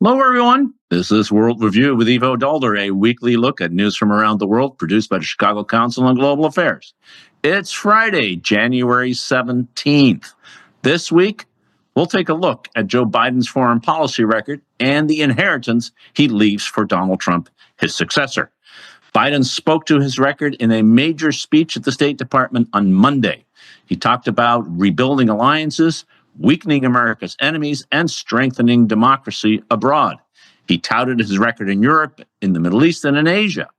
Hello, everyone. This is World Review with Ivo Daalder, a weekly look at news from around the world produced by the Chicago Council on Global Affairs. It's Friday, January 17th. This week, we'll take a look at Joe Biden's foreign policy record and the inheritance he leaves for Donald Trump, his successor. Biden spoke to his record in a major speech at the State Department on Monday. He talked about rebuilding alliances, weakening America's enemies, and strengthening democracy abroad. He touted his record in Europe, in the Middle East, and in Asia.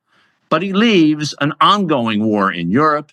But he leaves an ongoing war in Europe,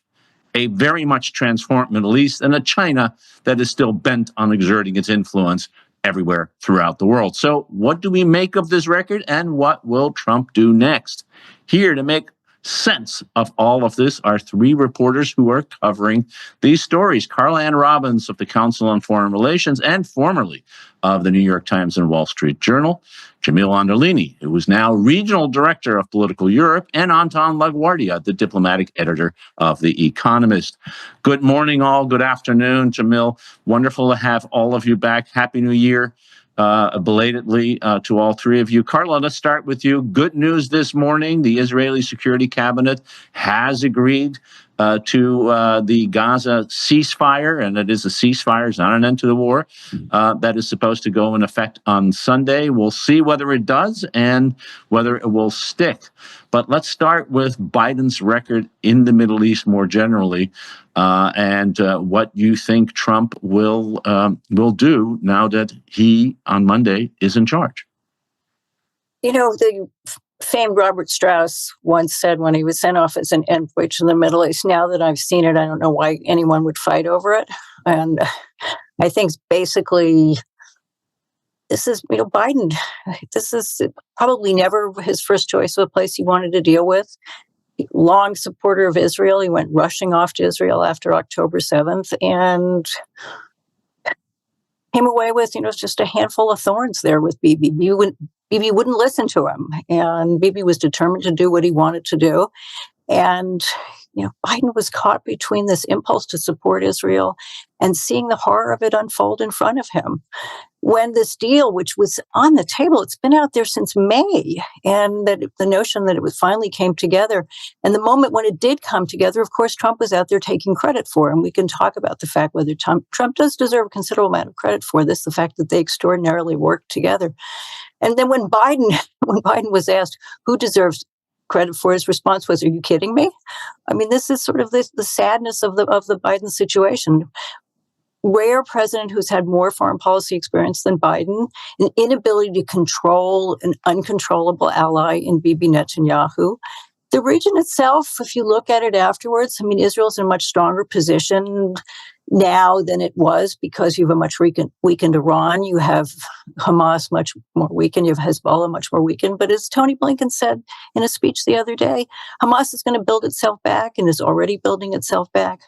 a very much transformed Middle East, and a China that is still bent on exerting its influence everywhere throughout the world. So what do we make of this record, and what will Trump do next? Here to make sense of all of this are three reporters who are covering these stories. Carla Anne Robbins of the Council on Foreign Relations and formerly of the New York Times and Wall Street Journal. Jamil Anderlini, who is now Regional Director of Political Europe, and Anton La Guardia, the diplomatic editor of The Economist. Good morning, all. Good afternoon, Jamil. Wonderful to have all of you back. Happy New Year. Belatedly to all three of you. Carla, let's start with you. Good news this morning. The Israeli Security Cabinet has agreed to the Gaza ceasefire, and it is a ceasefire, it's not an end to the war, that is supposed to go in effect on Sunday. We'll see whether it does and whether it will stick. But let's start with Biden's record in the Middle East more generally, and what you think Trump will do now that he, on Monday, is in charge. You know, the famed Robert Strauss once said when he was sent off as an envoy to the Middle East, now that I've seen it, I don't know why anyone would fight over it. And I think basically this is, Biden, this is probably never his first choice of a place he wanted to deal with. Long supporter of Israel. He went rushing off to Israel after October 7th and came away with, just a handful of thorns there with Bibi. Bibi wouldn't listen to him, and Bibi was determined to do what he wanted to do. And, Biden was caught between this impulse to support Israel and seeing the horror of it unfold in front of him. When this deal, which was on the table, it's been out there since May, and that the notion that it was finally came together. And the moment when it did come together, of course, Trump was out there taking credit for it. And we can talk about the fact whether Trump does deserve a considerable amount of credit for this, the fact that they extraordinarily worked together. And then when Biden was asked who deserves credit for, his response was, "Are you kidding me?" I mean, this is sort of the sadness of the Biden situation. Rare president who's had more foreign policy experience than Biden, an inability to control an uncontrollable ally in Bibi Netanyahu. The region itself, if you look at it afterwards, Israel's in a much stronger position now than it was because you have a much weakened Iran. You have Hamas much more weakened. You have Hezbollah much more weakened. But as Tony Blinken said in a speech the other day, Hamas is going to build itself back and is already building itself back.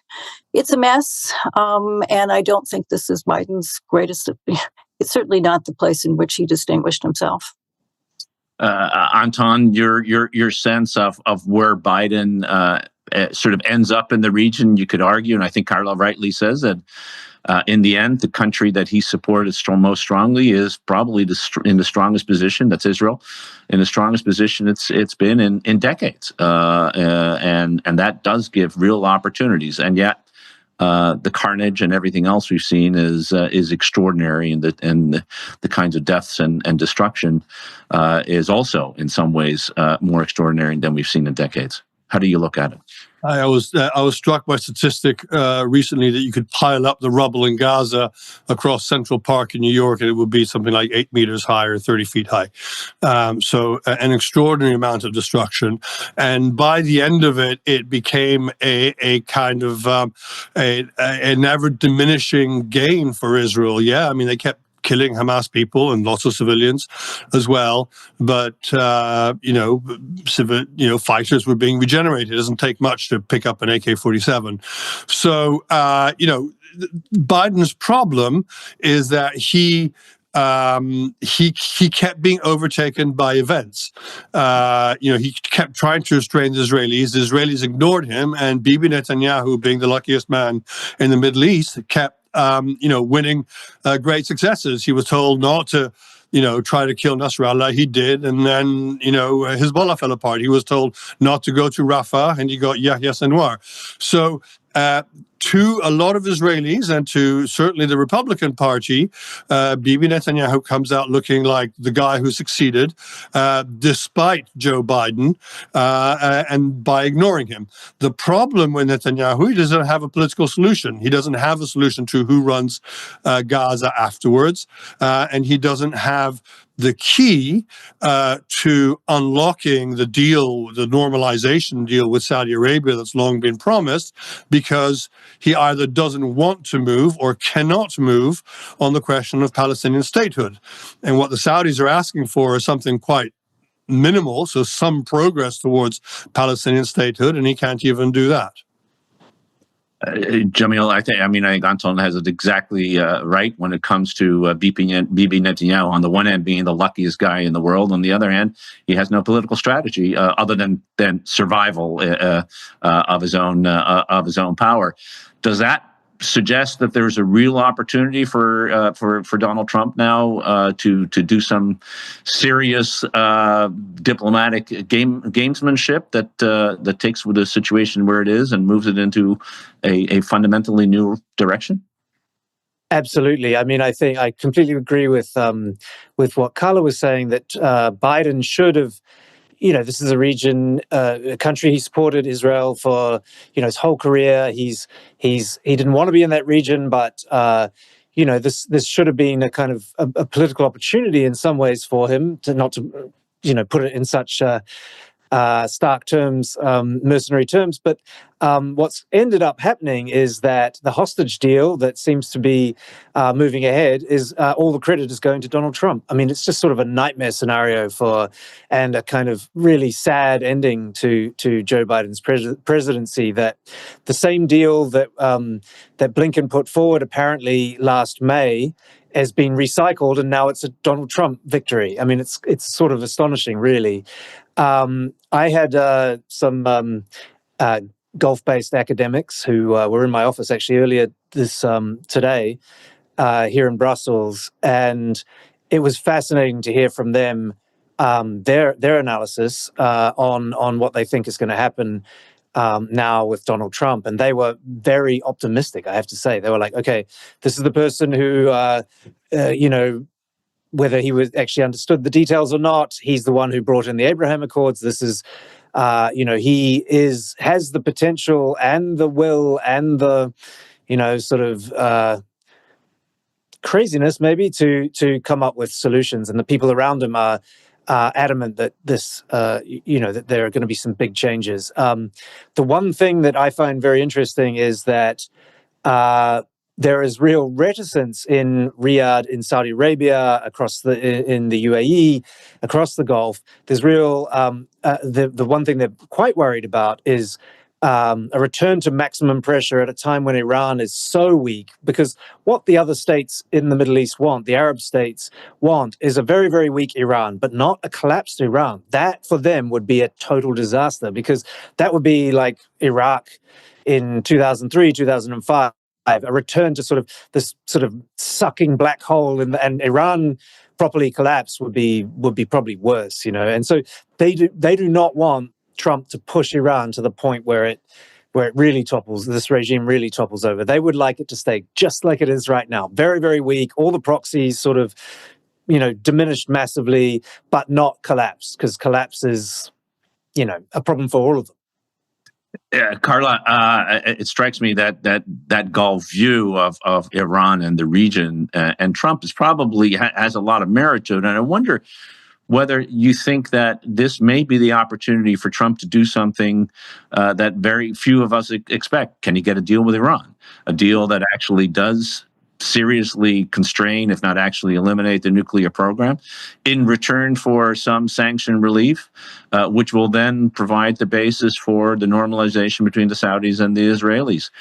It's a mess. And I don't think this is Biden's greatest. It's certainly not the place in which he distinguished himself. Anton, your sense of where Biden sort of ends up in the region, you could argue, and I think Carla rightly says that in the end, the country that he supported most strongly is probably in the strongest position. That's Israel, in the strongest position it's been in decades, and that does give real opportunities. And yet, the carnage and everything else we've seen is extraordinary, and the kinds of deaths and destruction is also in some ways more extraordinary than we've seen in decades. How do you look at it? I was struck by a statistic recently that you could pile up the rubble in Gaza across Central Park in New York, and it would be something like 8 meters high or 30 feet high. So an extraordinary amount of destruction. And by the end of it, it became a kind of a never diminishing gain for Israel. Yeah, they kept killing Hamas people and lots of civilians as well. But, fighters were being regenerated. It doesn't take much to pick up an AK-47. So, Biden's problem is that he kept being overtaken by events. He kept trying to restrain the Israelis. The Israelis ignored him, and Bibi Netanyahu, being the luckiest man in the Middle East, kept winning great successes. He was told not to try to kill Nasrallah. He did. And then, Hezbollah fell apart. He was told not to go to Rafah, and he got Yahya Sinwar. So to a lot of Israelis and to certainly the Republican Party, Bibi Netanyahu comes out looking like the guy who succeeded, despite Joe Biden, and by ignoring him. The problem with Netanyahu, he doesn't have a political solution. He doesn't have a solution to who runs Gaza afterwards, and he doesn't have the key to unlocking the deal, the normalization deal with Saudi Arabia that's long been promised, because he either doesn't want to move or cannot move on the question of Palestinian statehood. And what the Saudis are asking for is something quite minimal, so some progress towards Palestinian statehood, and he can't even do that. Jamil, I think Anton has it exactly right when it comes to Bibi Netanyahu. On the one hand, being the luckiest guy in the world. On the other hand, he has no political strategy other than survival of his own power. Does that suggest that there's a real opportunity for Donald Trump now to do some serious diplomatic gamesmanship that takes the situation where it is and moves it into a fundamentally new direction? Absolutely. I think I completely agree with what Carla was saying, that Biden should have. This is a region, a country he supported Israel for, his whole career. He didn't want to be in that region, but this should have been a kind of a political opportunity in some ways for him to not to, put it in such stark terms, mercenary terms. But what's ended up happening is that the hostage deal that seems to be moving ahead is all the credit is going to Donald Trump. It's just sort of a nightmare scenario and a kind of really sad ending to Joe Biden's presidency. That the same deal that Blinken put forward apparently last May has been recycled, and now it's a Donald Trump victory. It's sort of astonishing, really. I had some Gulf-based academics who were in my office actually earlier today here in Brussels, and it was fascinating to hear from them their analysis on what they think is going to happen now with Donald Trump. And they were very optimistic, I have to say. They were like, okay, this is the person who, whether he was actually understood the details or not, he's the one who brought in the Abraham Accords. This is, he has the potential and the will and the, sort of craziness maybe to come up with solutions. And the people around him are adamant that this, that there are going to be some big changes. The one thing that I find very interesting is that there is real reticence in Riyadh, in Saudi Arabia, in the UAE, across the Gulf. There's real. The one thing they're quite worried about is a return to maximum pressure at a time when Iran is so weak. Because what the other states in the Middle East want, the Arab states want, is a very, very weak Iran, but not a collapsed Iran. That for them would be a total disaster, because that would be like Iraq in 2003, 2005. A return to sort of this sort of sucking black hole, and Iran properly collapsed would be probably worse, And so they do not want Trump to push Iran to the point where it really topples, this regime really topples over. They would like it to stay just like it is right now, very, very weak. All the proxies sort of, diminished massively, but not collapse, because collapse is, a problem for all of them. Carla, it strikes me that Gulf view of Iran and the region and Trump is probably has a lot of merit to it. And I wonder whether you think that this may be the opportunity for Trump to do something that very few of us expect. Can he get a deal with Iran? A deal that actually does seriously constrain, if not actually eliminate, the nuclear program in return for some sanction relief, which will then provide the basis for the normalization between the Saudis and the Israelis.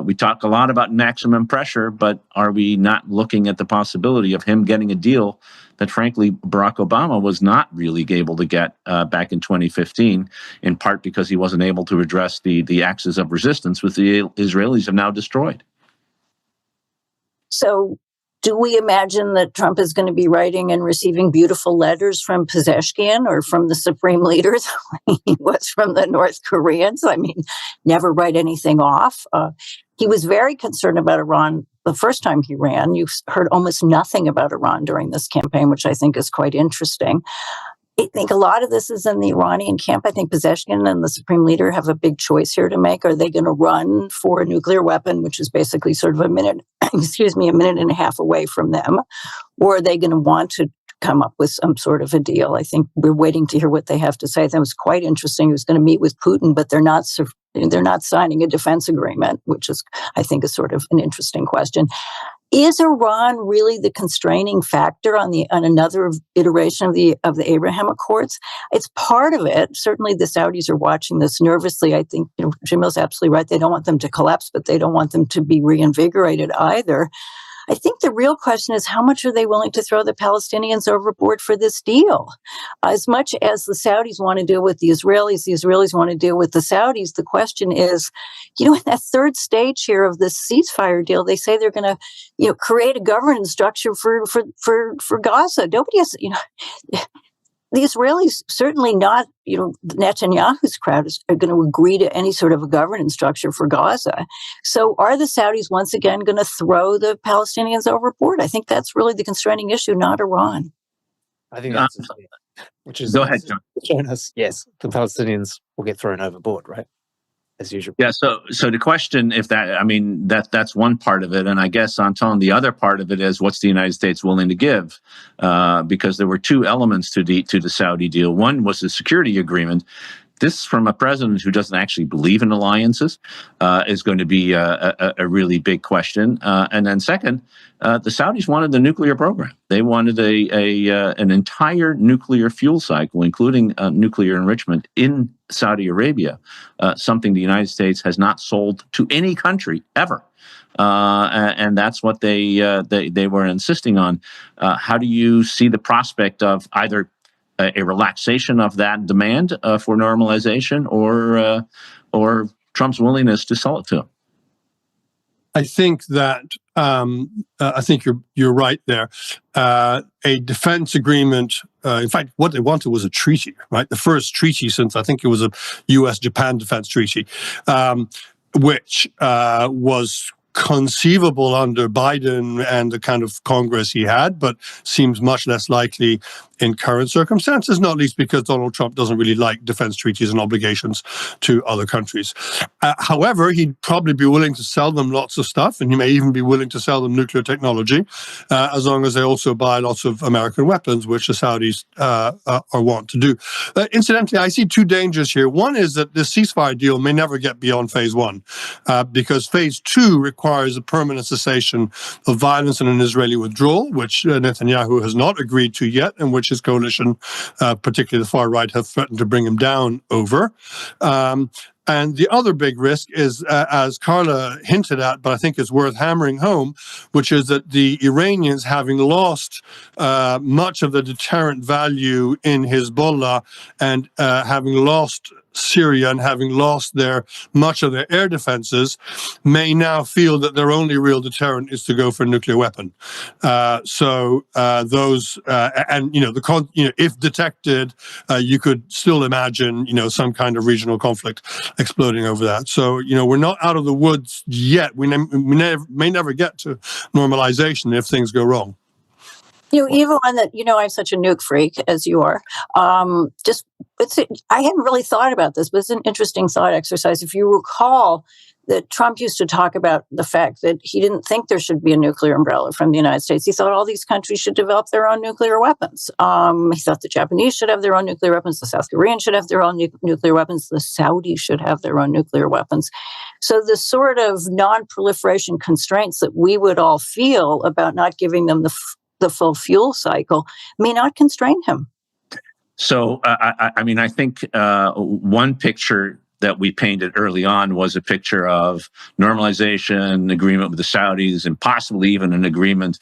We talk a lot about maximum pressure, but are we not looking at the possibility of him getting a deal that, frankly, Barack Obama was not really able to get back in 2015, in part because he wasn't able to address the axis of resistance which the Israelis have now destroyed? So Do we imagine that Trump is going to be writing and receiving beautiful letters from Pezeshkian or from the supreme leaders? He was from the North Koreans. I mean, never write anything off. He was very concerned about Iran the first time he ran. You've heard almost nothing about Iran during this campaign, which I think is quite interesting. I think a lot of this is in the Iranian camp. I think Pezeshkian and the supreme leader have a big choice here to make. Are they going to run for a nuclear weapon, which is basically sort of a minute and a half away from them? Or are they going to want to come up with some sort of a deal? I think we're waiting to hear what they have to say. That was quite interesting. He was going to meet with Putin, but they're not signing a defense agreement, which is, I think, is sort of an interesting question. Is Iran really the constraining factor on another iteration of the Abraham Accords? It's part of it. Certainly, the Saudis are watching this nervously. I think Jamil's absolutely right. They don't want them to collapse, but they don't want them to be reinvigorated either. I think the real question is, how much are they willing to throw the Palestinians overboard for this deal? As much as the Saudis want to deal with the Israelis want to deal with the Saudis. The question is, in that third stage here of this ceasefire deal, they say they're going to, create a governance structure for Gaza. Nobody has, the Israelis, certainly not, Netanyahu's crowd are going to agree to any sort of a governance structure for Gaza. So are the Saudis once again going to throw the Palestinians overboard? I think that's really the constraining issue, not Iran. I think that's which is go ahead, John. Showing us, yes, the Palestinians will get thrown overboard, right? As usual. Yeah. So the question, that's one part of it, and I guess, Anton, the other part of it is, what's the United States willing to give? Because there were two elements to the Saudi deal. One was the security agreement. This, from a president who doesn't actually believe in alliances, is going to be a really big question. And then second, the Saudis wanted the nuclear program. They wanted an entire nuclear fuel cycle, including nuclear enrichment in Saudi Arabia, something the United States has not sold to any country ever. And that's what they were insisting on. How do you see the prospect of either a relaxation of that demand for normalization, or Trump's willingness to sell it to him? I think that you're right there. A defense agreement. In fact, what they wanted was a treaty, right? The first treaty since, I think it was a U.S.-Japan defense treaty, which was conceivable under Biden and the kind of Congress he had, but seems much less likely in current circumstances, not least because Donald Trump doesn't really like defense treaties and obligations to other countries. However, he'd probably be willing to sell them lots of stuff, and he may even be willing to sell them nuclear technology, as long as they also buy lots of American weapons, which the Saudis are want to do. Incidentally, I see two dangers here. One is that this ceasefire deal may never get beyond phase one, because phase two requires a permanent cessation of violence and an Israeli withdrawal, which Netanyahu has not agreed to yet, and which his coalition, particularly the far right, have threatened to bring him down over. And the other big risk is, as Carla hinted at, but I think it's worth hammering home, which is that the Iranians, having lost much of the deterrent value in Hezbollah and having lost Syria and having lost much of their air defenses, may now feel that their only real deterrent is to go for a nuclear weapon. If detected, you could still imagine, some kind of regional conflict exploding over that. So, we're not out of the woods yet. We may never get to normalization if things go wrong. Ivo, on that, I'm such a nuke freak as you are. I hadn't really thought about this, but it's an interesting thought exercise. If you recall that Trump used to talk about the fact that he didn't think there should be a nuclear umbrella from the United States. He thought all these countries should develop their own nuclear weapons. He thought the Japanese should have their own nuclear weapons. The South Koreans should have their own nuclear weapons. The Saudis should have their own nuclear weapons. So the sort of non-proliferation constraints that we would all feel about not giving them the full fuel cycle may not constrain him. So, I think one picture that we painted early on was a picture of normalization, agreement with the Saudis, and possibly even an agreement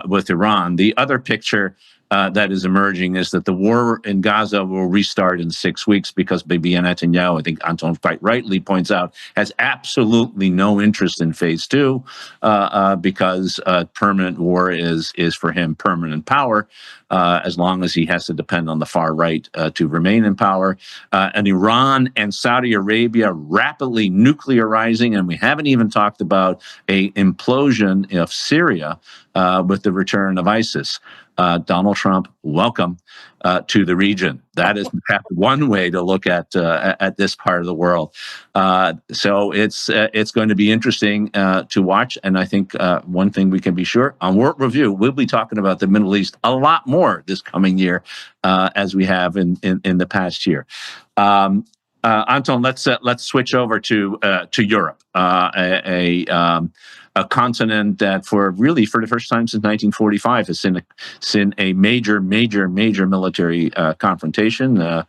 with Iran. The other picture that is emerging is that the war in Gaza will restart in 6 weeks because Bibi Netanyahu, I think Anton quite rightly points out, has absolutely no interest in phase two because permanent war is for him permanent power, as long as he has to depend on the far right to remain in power. And Iran and Saudi Arabia rapidly nuclearizing, and we haven't even talked about a implosion of Syria with the return of ISIS. Donald Trump, welcome to the region. That is one way to look at this part of the world. So it's going to be interesting to watch. And I think one thing we can be sure on World Review, we'll be talking about the Middle East a lot more this coming year, as we have in the past year. Anton, let's switch over to Europe, a continent that for the first time since 1945 has seen a major military confrontation.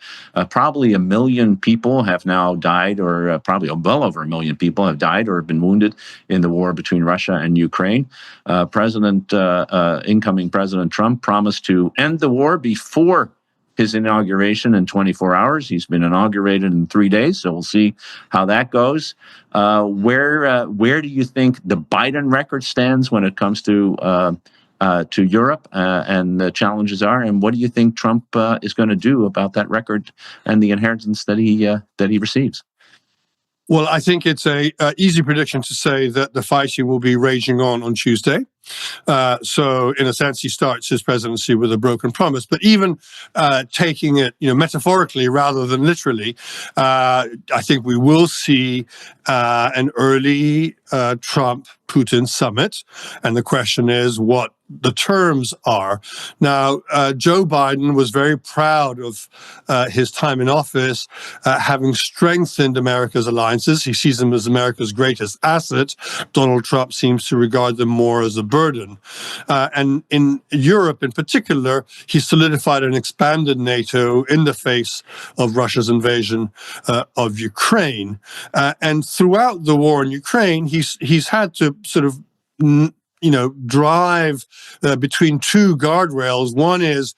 Probably 1 million people have now died, or probably well over 1 million people have died or have been wounded in the war between Russia and Ukraine. Incoming President Trump promised to end the war before his inauguration in 24 hours. He's been inaugurated in 3 days, so we'll see how that goes. Where do you think the Biden record stands when it comes to Europe and the challenges are, and what do you think Trump is going to do about that record and the inheritance that he receives? Well, I think it's a easy prediction to say that the fighting will be raging on Tuesday. So, in a sense, he starts his presidency with a broken promise. But even taking it, metaphorically rather than literally, I think we will see an early Trump-Putin summit, and the question is what the terms are. Now, Joe Biden was very proud of his time in office, having strengthened America's alliances. He sees them as America's greatest asset. Donald Trump seems to regard them more as a burden. And in Europe in particular, he solidified and expanded NATO in the face of Russia's invasion of Ukraine. And throughout the war in Ukraine, he's had to sort of drive between two guardrails. One is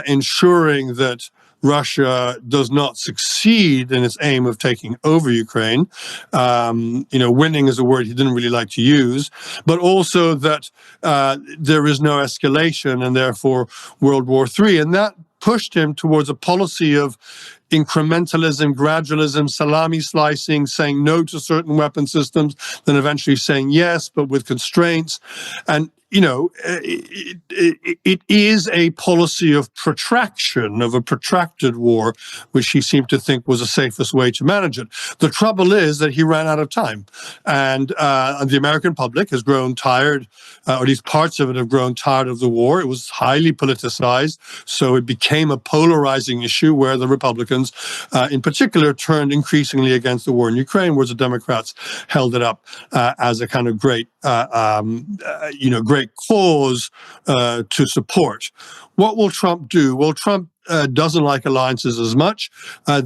ensuring that Russia does not succeed in its aim of taking over Ukraine. Winning is a word he didn't really like to use, but also that there is no escalation and therefore World War III. And that pushed him towards a policy of incrementalism, gradualism, salami slicing, saying no to certain weapon systems, then eventually saying yes, but with constraints. And it is a policy of protraction, of a protracted war, which he seemed to think was the safest way to manage it. The trouble is that he ran out of time, and the American public has grown tired, or at least parts of it have grown tired of the war. It was highly politicized, so it became a polarizing issue where the Republicans, in particular, turned increasingly against the war in Ukraine, whereas the Democrats held it up as a kind of great cause to support. What will Trump do? Well, Trump doesn't like alliances as much.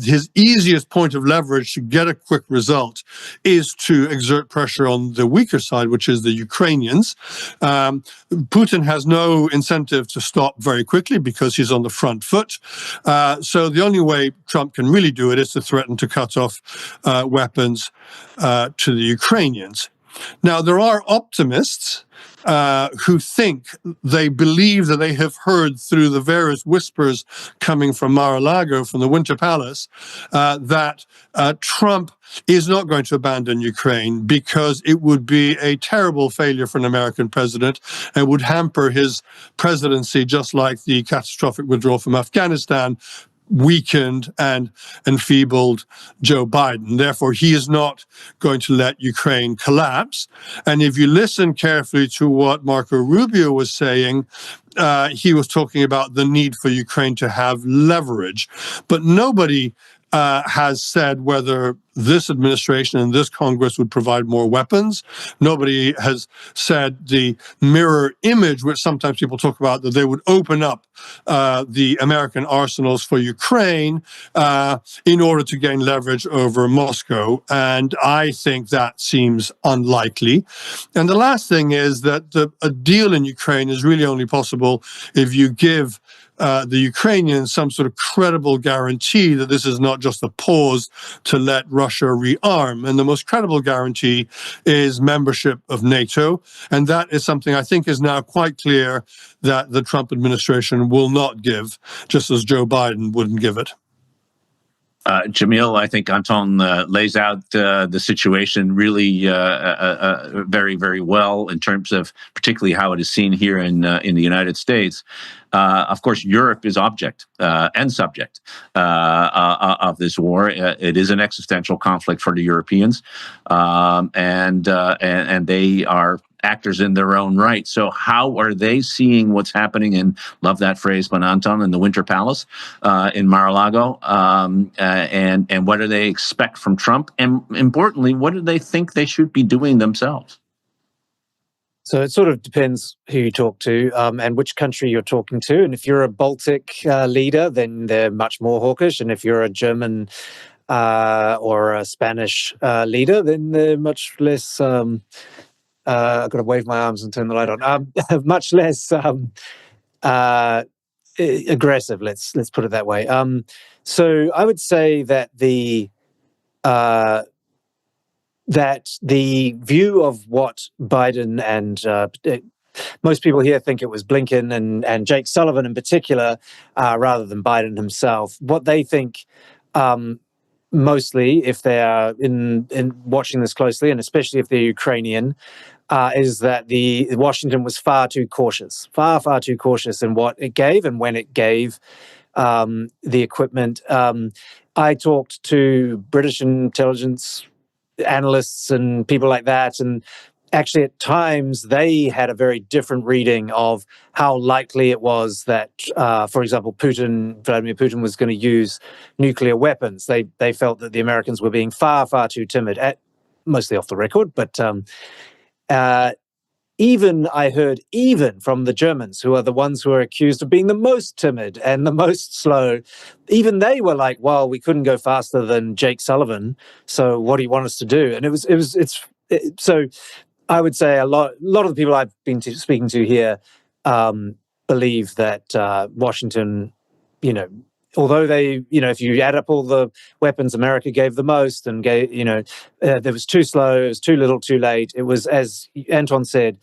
His easiest point of leverage to get a quick result is to exert pressure on the weaker side, which is the Ukrainians. Putin has no incentive to stop very quickly because he's on the front foot. So the only way Trump can really do it is to threaten to cut off weapons to the Ukrainians. Now, there are optimists who think, they believe that they have heard through the various whispers coming from Mar-a-Lago, from the Winter Palace, that Trump is not going to abandon Ukraine because it would be a terrible failure for an American president and would hamper his presidency, just like the catastrophic withdrawal from Afghanistan weakened and enfeebled Joe Biden. Therefore, he is not going to let Ukraine collapse. And if you listen carefully to what Marco Rubio was saying, he was talking about the need for Ukraine to have leverage. But nobody has said whether this administration and this Congress would provide more weapons. Nobody has said the mirror image, which sometimes people talk about, that they would open up the American arsenals for Ukraine in order to gain leverage over Moscow. And I think that seems unlikely. And the last thing is that a deal in Ukraine is really only possible if you give the Ukrainians some sort of credible guarantee that this is not just a pause to let Russia rearm. And the most credible guarantee is membership of NATO. And that is something I think is now quite clear that the Trump administration will not give, just as Joe Biden wouldn't give it. Jamil, I think Anton lays out the situation really very, very well in terms of particularly how it is seen here in the United States. Of course, Europe is object and subject of this war. It is an existential conflict for the Europeans, and they are actors in their own right. So how are they seeing what's happening in, love that phrase, Anton, in the Winter Palace in Mar-a-Lago? And what do they expect from Trump? And importantly, what do they think they should be doing themselves? So it sort of depends who you talk to and which country you're talking to. And if you're a Baltic leader, then they're much more hawkish. And if you're a German or a Spanish leader, then they're much less... I've got to wave my arms and turn the light on. Much less aggressive. Let's put it that way. So I would say that the view of what Biden and most people here think it was Blinken and Jake Sullivan in particular, rather than Biden himself. What they think. Mostly, if they are in watching this closely, and especially if they're Ukrainian, is that Washington was far too cautious in what it gave and when it gave the equipment. I talked to British intelligence analysts and people like that, and actually at times they had a very different reading of how likely it was that, for example, Vladimir Putin was going to use nuclear weapons. They felt that the Americans were being far, far too timid, mostly off the record, but I heard even from the Germans, who are the ones who are accused of being the most timid and the most slow, even they were like, well, we couldn't go faster than Jake Sullivan, so what do you want us to do? And so I would say a lot of the people I've been speaking to here believe that Washington, although they, if you add up all the weapons America gave the most and gave, there was too slow, it was too little, too late. It was, as Anton said,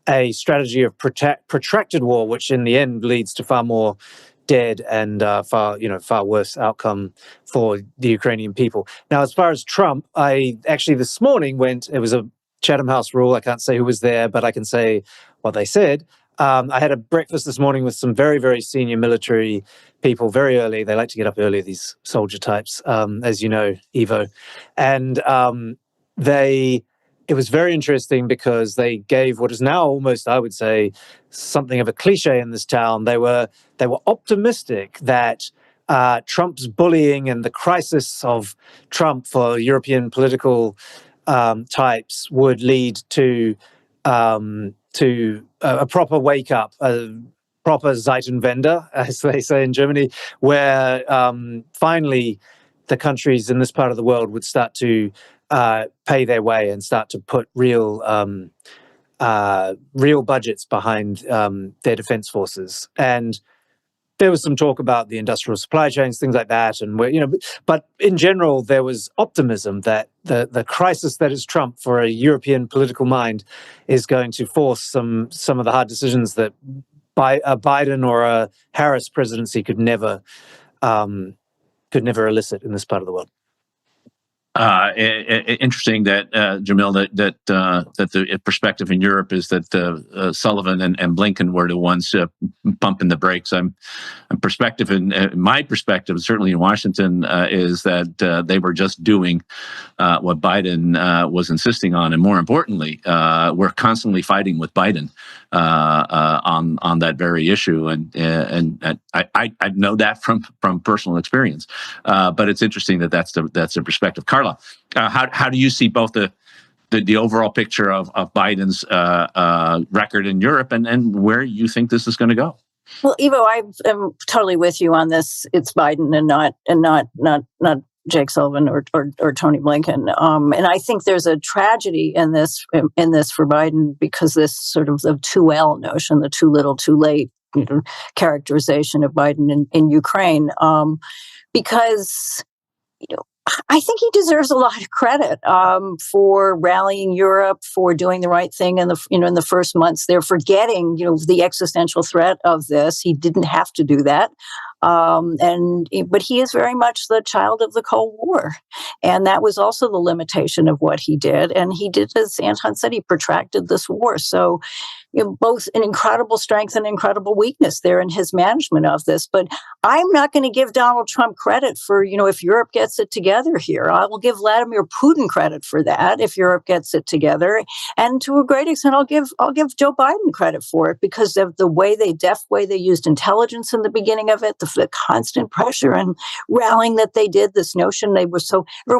a strategy of protracted war, which in the end leads to far more dead and far worse outcome for the Ukrainian people. Now, as far as Trump, I actually this morning it was a Chatham House rule. I can't say who was there, but I can say what they said. I had a breakfast this morning with some very, very senior military people very early. They like to get up early, these soldier types, as you know, Ivo. And it was very interesting because they gave what is now almost, I would say, something of a cliche in this town. They were optimistic that Trump's bullying and the crisis of Trump for European political types would lead to a proper wake up, a proper Zeitenwende, as they say in Germany, where finally the countries in this part of the world would start to pay their way and start to put real budgets behind their defense forces. And there was some talk about the industrial supply chains, things like that, and but in general, there was optimism that the crisis that is Trump for a European political mind is going to force some of the hard decisions that a Biden or a Harris presidency could never elicit in this part of the world. Interesting that Jamil, that the perspective in Europe is that Sullivan and Blinken were the ones pumping the brakes. My perspective, certainly in Washington, is that they were just doing what Biden was insisting on, and more importantly, we're constantly fighting with Biden on that very issue, and I know that from personal experience. But it's interesting that's the perspective. Carla Carla, how do you see both the overall picture of Biden's record in Europe and where you think this is going to go? Well, Ivo, I am totally with you on this. It's Biden and not Jake Sullivan or Tony Blinken. And I think there's a tragedy in this for Biden, because this sort of the 2L notion, the too little, too late, characterization of Biden in Ukraine, because I think he deserves a lot of credit for rallying Europe, for doing the right thing in the first months there, for getting the existential threat of this. He didn't have to do that, but he is very much the child of the Cold War, and that was also the limitation of what he did. And he did, as Anton said, he protracted this war. So both an incredible strength and incredible weakness there in his management of this. But I'm not going to give Donald Trump credit for, if Europe gets it together here. I will give Vladimir Putin credit for that if Europe gets it together. And to a great extent, I'll give Joe Biden credit for it, because of the deft way they used intelligence in the beginning of it, the constant pressure and rallying that they did, this notion everyone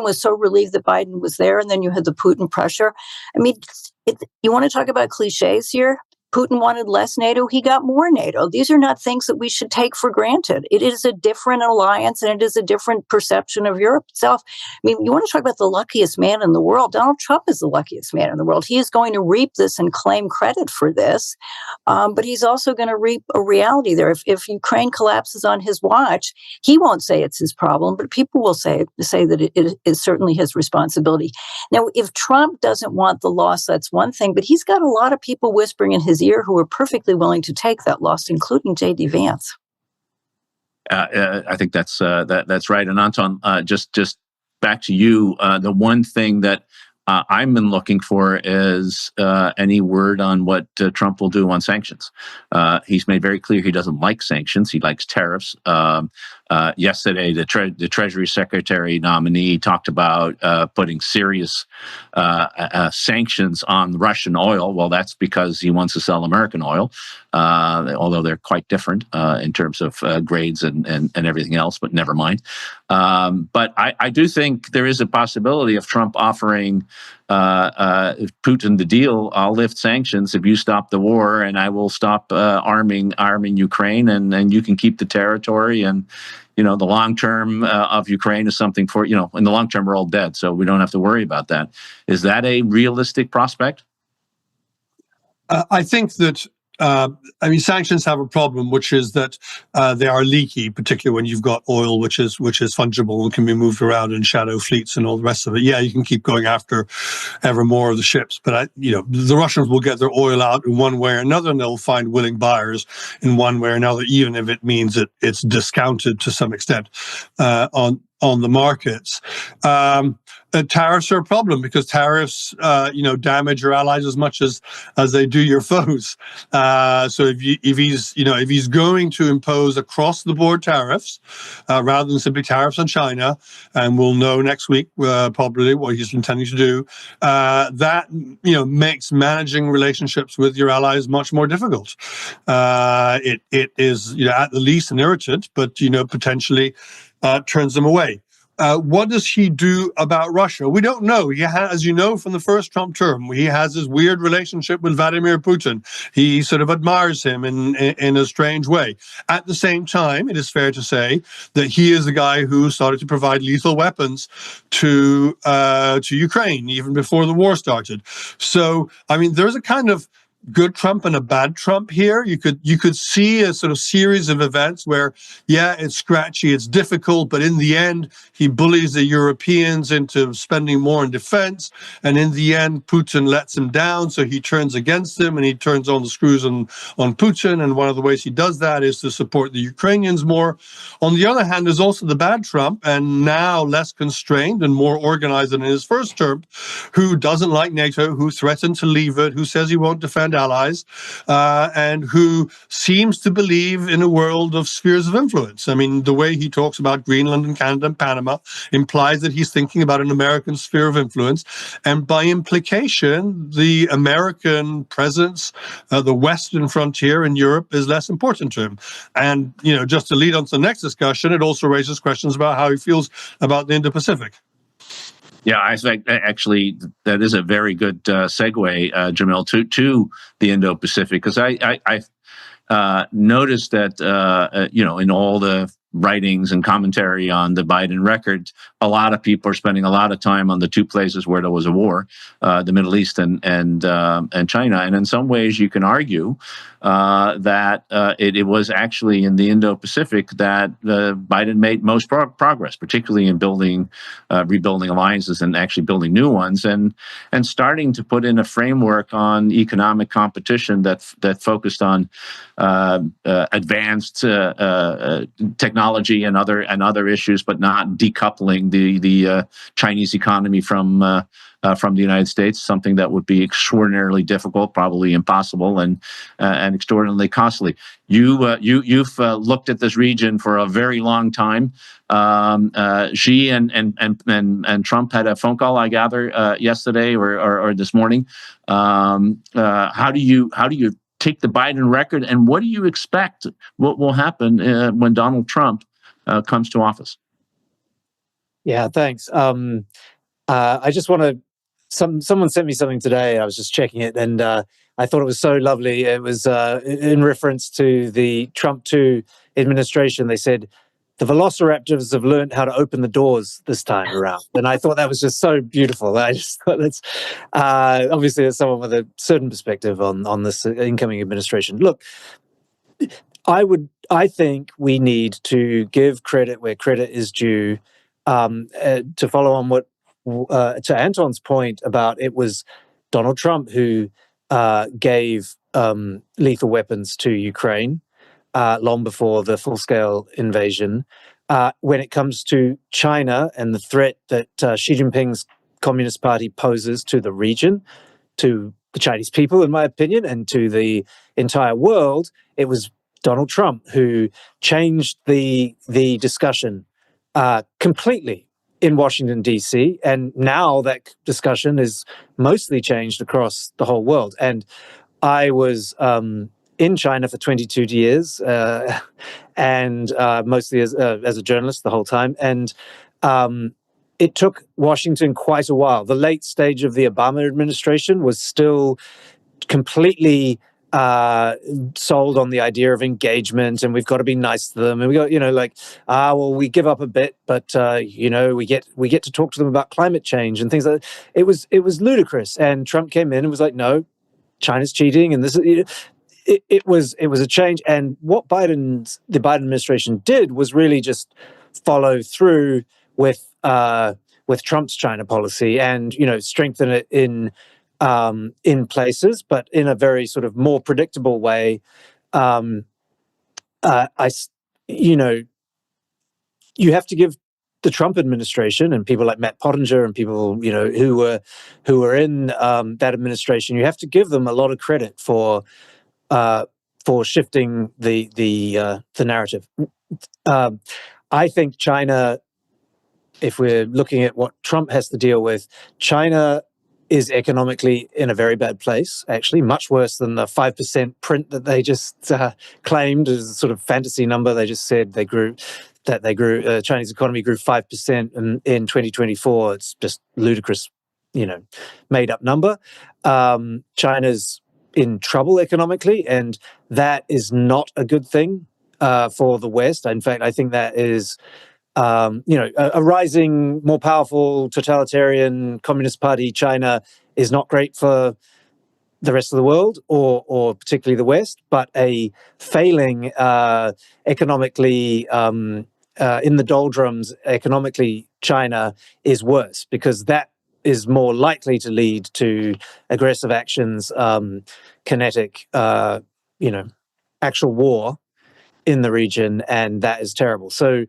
was so relieved that Biden was there. And then you had the Putin pressure. I mean, you want to talk about cliches here? Putin wanted less NATO. He got more NATO. These are not things that we should take for granted. It is a different alliance, and it is a different perception of Europe itself. I mean, you want to talk about the luckiest man in the world? Donald Trump is the luckiest man in the world. He is going to reap this and claim credit for this, but he's also going to reap a reality there. If Ukraine collapses on his watch, he won't say it's his problem, but people will say that it is certainly his responsibility. Now, if Trump doesn't want the loss, that's one thing, but he's got a lot of people whispering in his ear who are perfectly willing to take that loss, including J.D. Vance. I think that's right. And Anton, just back to you. The one thing that I've been looking for is any word on what Trump will do on sanctions. He's made very clear he doesn't like sanctions. He likes tariffs. Yesterday, the Treasury Secretary nominee talked about putting serious sanctions on Russian oil. Well, that's because he wants to sell American oil, although they're quite different in terms of grades and everything else, but never mind. But I do think there is a possibility of Trump offering Putin the deal. I'll lift sanctions if you stop the war, and I will stop arming Ukraine, and you can keep the territory. And the long term of Ukraine is something for in the long term we're all dead, so we don't have to worry about that. Is that a realistic prospect? I think that. Sanctions have a problem, which is that they are leaky, particularly when you've got oil, which is fungible and can be moved around in shadow fleets and all the rest of it. Yeah, you can keep going after ever more of the ships, but the Russians will get their oil out in one way or another, and they'll find willing buyers in one way or another, even if it means that it's discounted to some extent on the markets. Tariffs are a problem because tariffs, damage your allies as much as they do your foes. So if he's going to impose across the board tariffs rather than simply tariffs on China, and we'll know next week probably what he's intending to do, that makes managing relationships with your allies much more difficult. It is at the least an irritant, but potentially turns them away. What does he do about Russia? We don't know. He has, as you know from the first Trump term, he has this weird relationship with Vladimir Putin. He sort of admires him in a strange way. At the same time, it is fair to say that he is the guy who started to provide lethal weapons to Ukraine even before the war started. So, there's a kind of good Trump and a bad Trump here. You could see a sort of series of events where, yeah, it's scratchy, it's difficult, but in the end, he bullies the Europeans into spending more in defense, and in the end, Putin lets him down, so he turns against him, and he turns on the screws on Putin, and one of the ways he does that is to support the Ukrainians more. On the other hand, there's also the bad Trump, and now less constrained and more organized than in his first term, who doesn't like NATO, who threatened to leave it, who says he won't defend allies, and who seems to believe in a world of spheres of influence. The way he talks about Greenland and Canada and Panama implies that he's thinking about an American sphere of influence, and by implication, the American presence, the Western frontier in Europe is less important to him. And, just to lead on to the next discussion, it also raises questions about how he feels about the Indo-Pacific. Yeah, I think actually that is a very good segue, Jamil, to the Indo-Pacific, because I noticed that in all the writings and commentary on the Biden record, a lot of people are spending a lot of time on the two places where there was a war, the Middle East and China. And in some ways, you can argue that it was actually in the Indo-Pacific that Biden made most progress, particularly in rebuilding alliances and actually building new ones, and starting to put in a framework on economic competition that focused on advanced technology and other issues, but not decoupling the Chinese economy from the United States, something that would be extraordinarily difficult, probably impossible, and extraordinarily costly. You've looked at this region for a very long time. Xi and Trump had a phone call, I gather, yesterday or this morning. How do you take the Biden record, and what do you expect what will happen when Donald Trump comes to office? Yeah, thanks. I just want to. Someone sent me something today. I was just checking it, and I thought it was so lovely. It was in reference to the Trump 2 administration. They said the velociraptors have learned how to open the doors this time around, and I thought that was just so beautiful. I just thought that's obviously as someone with a certain perspective on this incoming administration. Look, I think we need to give credit where credit is due. To follow on what to Anton's point about it was Donald Trump who gave lethal weapons to Ukraine long before the full-scale invasion. When it comes to China and the threat that Xi Jinping's Communist Party poses to the region, to the Chinese people, in my opinion, and to the entire world, it was Donald Trump who changed the discussion completely in Washington, D.C. And now that discussion is mostly changed across the whole world. And I was in China for 22 years and mostly as a journalist the whole time. And it took Washington quite a while. The late stage of the Obama administration was still completely sold on the idea of engagement, and we've got to be nice to them, and we got well, we give up a bit, but we get to talk to them about climate change and things like that. It was ludicrous, and Trump came in and was like, no, China's cheating, and this is it was a change. And what the Biden administration did was really just follow through with Trump's China policy and strengthen it in places, but in a very sort of more predictable way. You have to give the Trump administration and people like Matt Pottinger and people who were in that administration, you have to give them a lot of credit for shifting the narrative. I think China, if we're looking at what Trump has to deal with, China is economically in a very bad place, actually, much worse than the 5% print that they just claimed as a sort of fantasy number. They just said Chinese economy grew 5% in 2024. It's just ludicrous, made up number. China's in trouble economically, and that is not a good thing for the West. In fact, I think that is a rising, more powerful, totalitarian Communist Party China is not great for the rest of the world, or particularly the West. But a failing economically, in the doldrums economically, China is worse, because that is more likely to lead to aggressive actions, kinetic, actual war in the region, and that is terrible. So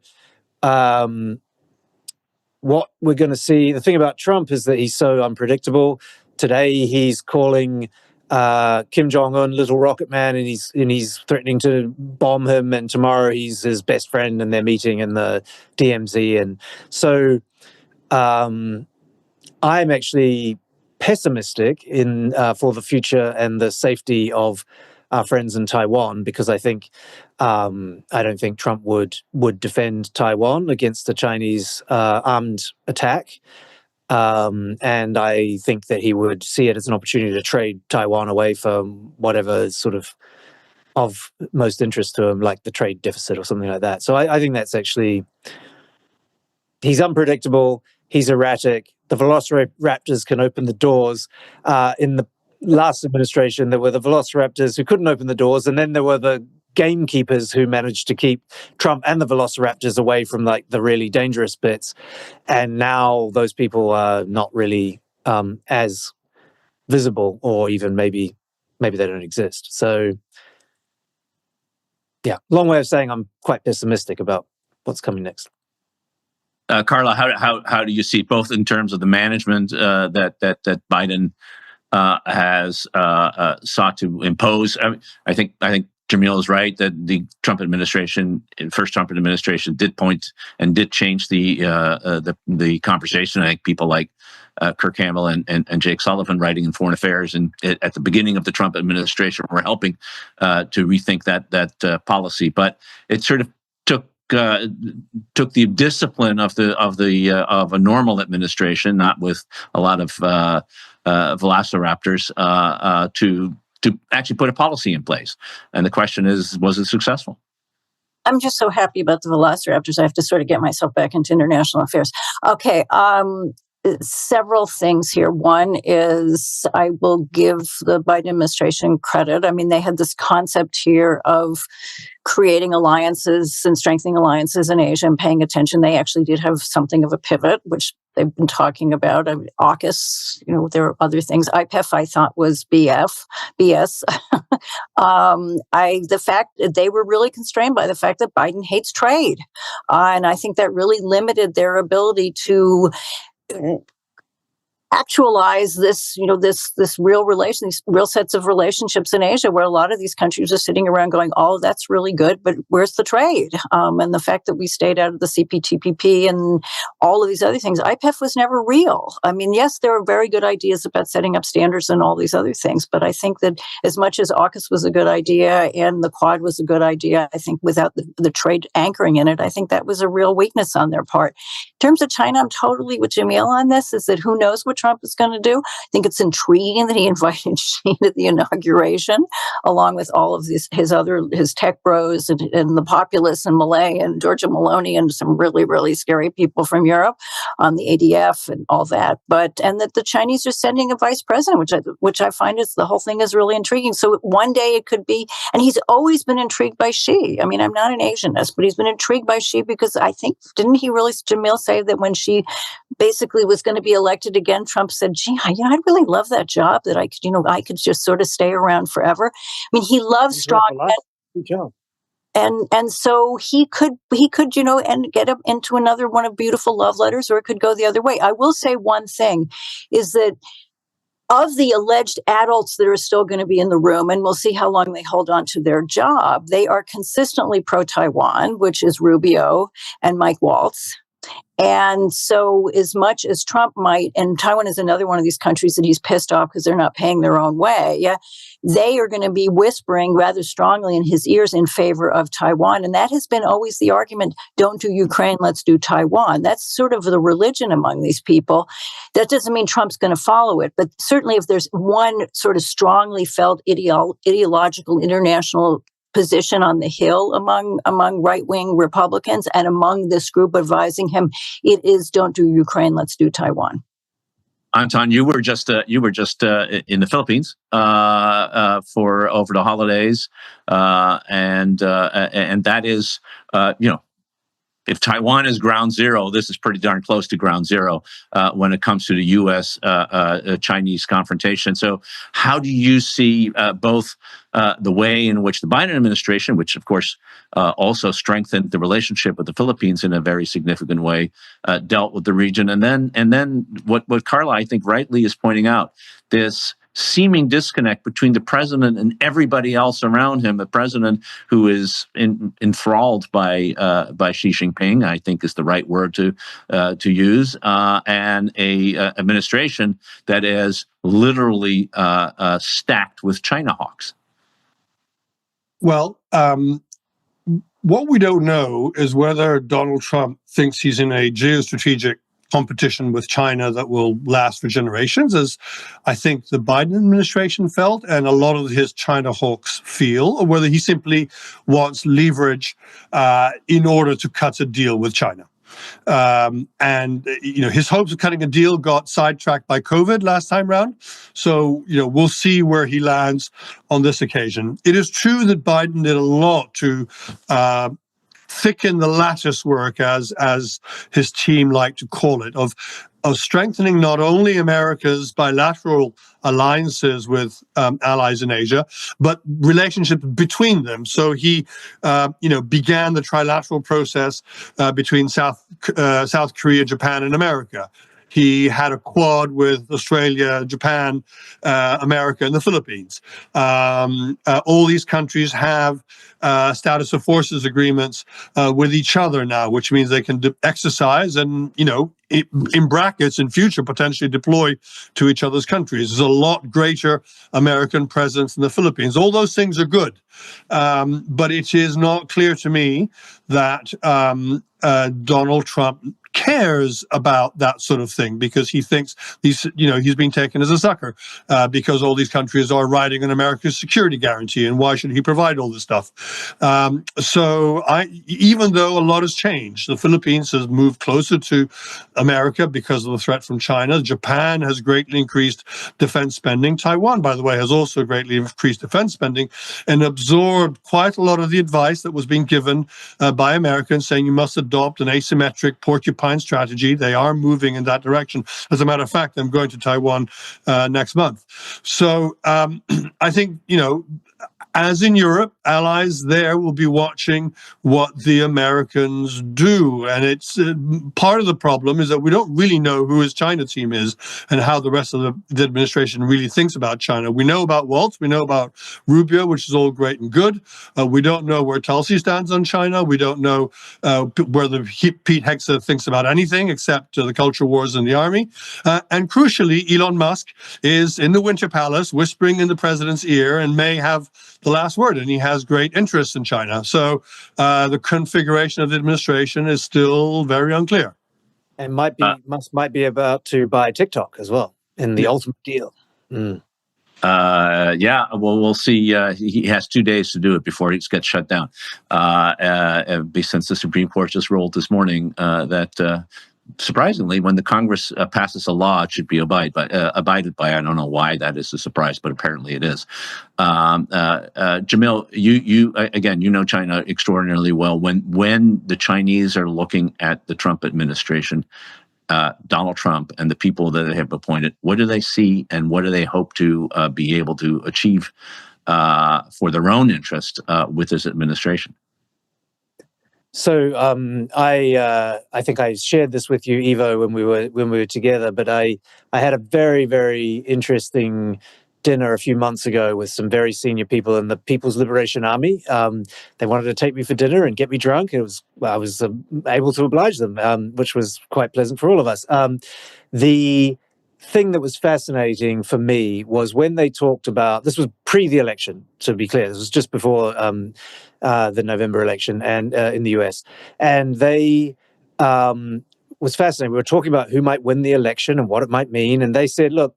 what we're going to see, the thing about Trump is that he's so unpredictable. Today he's calling Kim Jong-un Little Rocket Man, and he's threatening to bomb him, and tomorrow he's his best friend and they're meeting in the DMZ. And so I'm actually pessimistic for the future and the safety of our friends in Taiwan, because I don't think Trump would defend Taiwan against a Chinese armed attack. And I think that he would see it as an opportunity to trade Taiwan away from whatever is sort of most interest to him, like the trade deficit or something like that. So I think that's actually, he's unpredictable, he's erratic. The velociraptors can open the doors. In the last administration, there were the velociraptors who couldn't open the doors, and then there were the gamekeepers who managed to keep Trump and the velociraptors away from like the really dangerous bits. And now those people are not really as visible, or even maybe they don't exist. So yeah, long way of saying I'm quite pessimistic about what's coming next. Carla, how do you see, both in terms of the management that Biden has sought to impose? I think Jamil is right that the first Trump administration, did point and did change the conversation. I think people like Kirk Hamill and Jake Sullivan, writing in Foreign Affairs, and at the beginning of the Trump administration, were helping to rethink that policy. But it sort of took the discipline of a normal administration, not with a lot of velociraptors, to actually put a policy in place. And the question is, was it successful? I'm just so happy about the velociraptors. I have to sort of get myself back into international affairs. Okay. Several things here. One is, I will give the Biden administration credit. I mean, they had this concept here of creating alliances and strengthening alliances in Asia and paying attention. They actually did have something of a pivot, which they've been talking about. AUKUS, there are other things. IPEF, I thought, was BS. The fact that they were really constrained by the fact that Biden hates trade. And I think that really limited their ability to actualize this, this real relation, these real sets of relationships in Asia, where a lot of these countries are sitting around going, "Oh, that's really good, but where's the trade?" And the fact that we stayed out of the CPTPP and all of these other things, IPEF was never real. I mean, yes, there are very good ideas about setting up standards and all these other things, but I think that as much as AUKUS was a good idea and the Quad was a good idea, I think without the trade anchoring in it, I think that was a real weakness on their part. In terms of China, I'm totally with Jamil on this, is that who knows what Trump is going to do. I think it's intriguing that he invited Xi to the inauguration, along with all of his tech bros and the populists in Malay and Georgia Maloney and some really, really scary people from Europe on the ADF and all that. And that the Chinese are sending a vice president, which I find is, the whole thing is really intriguing. So one day it could be, and he's always been intrigued by Xi. I mean, I'm not an Asianist, but he's been intrigued by Xi because I think, didn't he really, Jamil, say that when Xi basically was going to be elected again, Trump said, "Gee, I'd really love that job, that I could just sort of stay around forever." I mean, he loves strong men. And so he could, and get up into another one of beautiful love letters, or it could go the other way. I will say one thing is that of the alleged adults that are still going to be in the room, and we'll see how long they hold on to their job, they are consistently pro-Taiwan, which is Rubio and Mike Waltz. And so as much as Trump might, and Taiwan is another one of these countries that he's pissed off because they're not paying their own way, they are going to be whispering rather strongly in his ears in favor of Taiwan. And that has been always the argument: don't do Ukraine, let's do Taiwan. That's sort of the religion among these people. That doesn't mean Trump's going to follow it, but certainly if there's one sort of strongly felt ideological international position on the Hill among right-wing Republicans and among this group advising him, it is don't do Ukraine, let's do Taiwan. Anton, you were just in the Philippines for over the holidays, and that is, if Taiwan is ground zero, this is pretty darn close to ground zero when it comes to the U.S.-Chinese confrontation. So how do you see both the way in which the Biden administration, which of course also strengthened the relationship with the Philippines in a very significant way, dealt with the region, and then what Carla, I think, rightly is pointing out, this seeming disconnect between the president and everybody else around him, the president who is enthralled by Xi Jinping, I think is the right word to use, and a administration that is literally stacked with China hawks. Well, what we don't know is whether Donald Trump thinks he's in a geostrategic competition with China that will last for generations, as I think the Biden administration felt, and a lot of his China hawks feel, or whether he simply wants leverage in order to cut a deal with China. And his hopes of cutting a deal got sidetracked by COVID last time round. So, we'll see where he lands on this occasion. It is true that Biden did a lot to thicken the lattice work, as his team like to call it, of strengthening not only America's bilateral alliances with allies in Asia, but relationships between them. So he, began the trilateral process between South Korea, Japan, and America. He had a quad with Australia, Japan, America, and the Philippines. All these countries have status of forces agreements with each other now, which means they can exercise and, in brackets, in future, potentially deploy to each other's countries. There's a lot greater American presence in the Philippines. All those things are good. But it is not clear to me that Donald Trump cares about that sort of thing, because he thinks he's being taken as a sucker because all these countries are riding on America's security guarantee, and why should he provide all this stuff? So even though a lot has changed, the Philippines has moved closer to America because of the threat from China. Japan has greatly increased defense spending. Taiwan, by the way, has also greatly increased defense spending and absorbed quite a lot of the advice that was being given by Americans, saying you must adopt an asymmetric porcupine strategy. They are moving in that direction. As a matter of fact, I'm going to Taiwan next month. So I think, as in Europe, allies there will be watching what the Americans do. And it's part of the problem is that we don't really know who his China team is and how the rest of the administration really thinks about China. We know about Waltz. We know about Rubio, which is all great and good. We don't know where Tulsi stands on China. We don't know whether Pete Hegseth thinks about anything except the culture wars in the army. And crucially, Elon Musk is in the Winter Palace whispering in the president's ear and may have the last word, and he has great interest in China. So the configuration of the administration is still very unclear. And Musk might be about to buy TikTok as well in the ultimate deal. Mm. Yeah, well, we'll see. He has 2 days to do it before he gets shut down. Since the Supreme Court just ruled this morning that surprisingly, when the Congress passes a law, it should be abided by. I don't know why that is a surprise, but apparently it is. Jamil, you again, China extraordinarily well. When the Chinese are looking at the Trump administration, Donald Trump and the people that they have appointed, what do they see and what do they hope to be able to achieve for their own interest with this administration? So I think I shared this with you, Ivo, when we were together. But I had a very, very interesting dinner a few months ago with some very senior people in the People's Liberation Army. They wanted to take me for dinner and get me drunk. I was able to oblige them, which was quite pleasant for all of us. The thing that was fascinating for me was when they talked about, this was pre the election, to be clear, this was just before the November election and in the US. And they was fascinating. We were talking about who might win the election and what it might mean. And they said, look,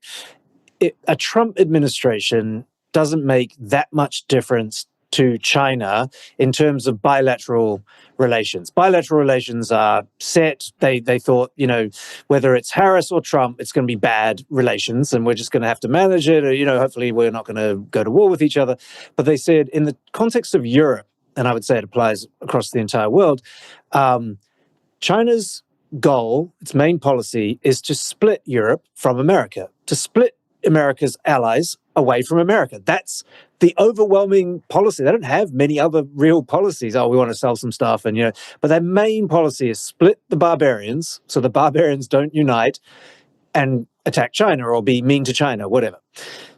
a Trump administration doesn't make that much difference to China in terms of bilateral relations. Bilateral relations are set. They thought, whether it's Harris or Trump, it's going to be bad relations and we're just going to have to manage it, or, hopefully we're not going to go to war with each other. But they said in the context of Europe, and I would say it applies across the entire world, China's goal, its main policy, is to split Europe from America, to split America's allies away from America. That's the overwhelming policy. They don't have many other real policies. Oh, we want to sell some stuff, but their main policy is split the barbarians so the barbarians don't unite and attack China or be mean to China, whatever.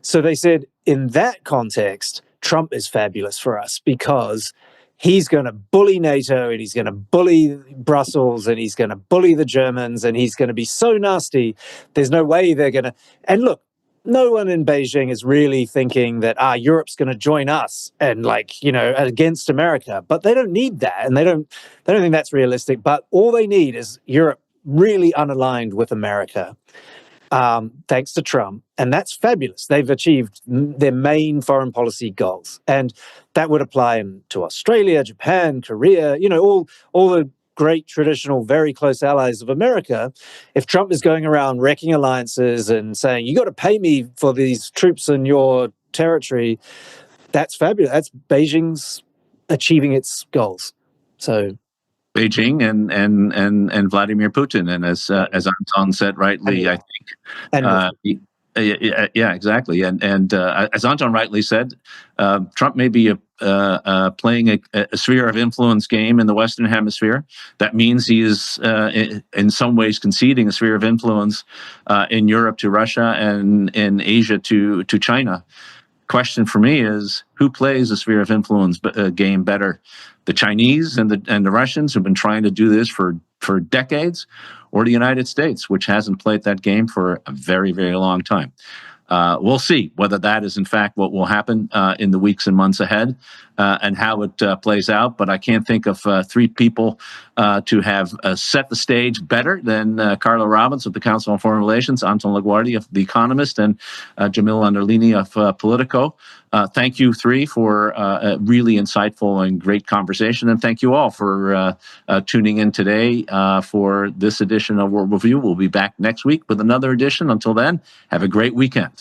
So they said, in that context, Trump is fabulous for us because he's going to bully NATO and he's going to bully Brussels and he's going to bully the Germans and he's going to be so nasty. There's no way they're going to. And look, no one in Beijing is really thinking that Europe's going to join us and against America, but they don't need that, and they don't think that's realistic. But all they need is Europe really unaligned with America, thanks to Trump. And that's fabulous. They've achieved their main foreign policy goals. And that would apply to Australia, Japan, Korea, all the great traditional, very close allies of America. If Trump is going around wrecking alliances and saying, you got to pay me for these troops in your territory, that's fabulous. That's Beijing's achieving its goals. So Beijing and Vladimir Putin, and as Anton said rightly, I think, yeah, exactly, and as Anton rightly said, Trump may be playing a sphere of influence game in the Western Hemisphere. That means he is in some ways conceding a sphere of influence in Europe to Russia and in Asia to China. Question for me is, who plays a sphere of influence game better, the Chinese and the Russians who've been trying to do this for decades, or the United States, which hasn't played that game for a very, very long time? We'll see whether that is in fact what will happen in the weeks and months ahead, and how it plays out. But I can't think of three people to have set the stage better than Carla Robbins of the Council on Foreign Relations, Anton La Guardia of The Economist, and Jamil Anderlini of Politico. Thank you three for a really insightful and great conversation. And thank you all for tuning in today for this edition of World Review. We'll be back next week with another edition. Until then, have a great weekend.